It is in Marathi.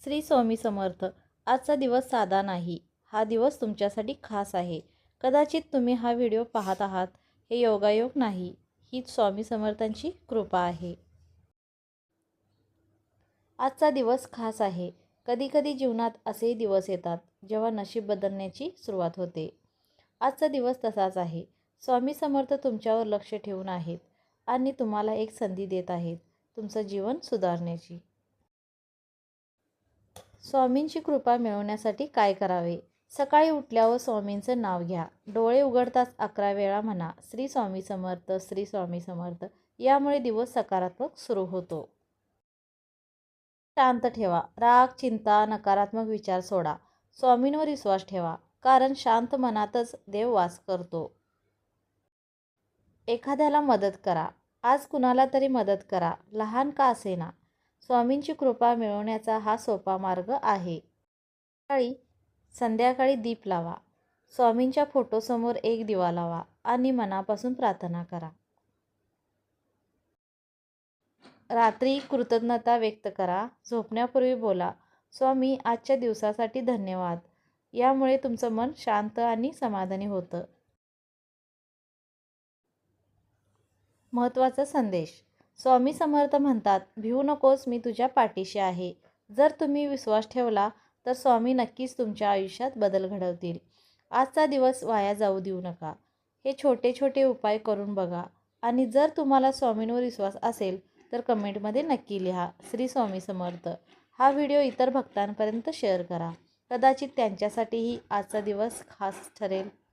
श्री स्वामी समर्थ. आजचा दिवस साधा नाही. हा दिवस तुमच्यासाठी खास आहे. कदाचित तुम्ही हा व्हिडिओ पाहत आहात हे योगायोग नाही, ही स्वामी समर्थांची कृपा आहे. आजचा दिवस खास आहे. कधी कधी जीवनात असेही दिवस येतात जेव्हा नशीब बदलण्याची सुरुवात होते. आजचा दिवस तसाच आहे. स्वामी समर्थ तुमच्यावर लक्ष ठेवून आहेत आणि तुम्हाला एक संधी देत आहेत तुमचं जीवन सुधारण्याची. स्वामींची कृपा मिळवण्यासाठी काय करावे? सकाळी उठल्यावर स्वामींचं नाव घ्या. डोळे उघडताच 11 वेळा म्हणा, श्री स्वामी समर्थ, श्री स्वामी समर्थ. यामुळे दिवस सकारात्मक सुरू होतो. शांत ठेवा. राग, चिंता, नकारात्मक विचार सोडा. स्वामींवर विश्वास ठेवा, कारण शांत मनातच देव वास करतो. एखाद्याला मदत करा. आज कुणाला तरी मदत करा, लहान का असेना. स्वामींची कृपा मिळवण्याचा हा सोपा मार्ग आहे. संध्याकाळी दीप लावा. स्वामींच्या फोटोसमोर एक दिवा लावा आणि मनापासून प्रार्थना करा. रात्री कृतज्ञता व्यक्त करा. झोपण्यापूर्वी बोला, स्वामी आजच्या दिवसासाठी धन्यवाद. यामुळे तुमचं मन शांत आणि समाधानी होतं. महत्त्वाचा संदेश. स्वामी समर्थ म्हणतात, भिवू नकोस, मी तुझ्या पाठीशी आहे. जर तुम्ही विश्वास ठेवला तर स्वामी नक्कीच तुमच्या आयुष्यात बदल घडवतील. आजचा दिवस वाया जाऊ देऊ नका. हे छोटे छोटे उपाय करून बघा आणि जर तुम्हाला स्वामींवर विश्वास असेल तर कमेंटमध्ये नक्की लिहा, श्री स्वामी समर्थ. हा व्हिडिओ इतर भक्तांपर्यंत शेअर करा. कदाचित त्यांच्यासाठीही आजचा दिवस खास ठरेल.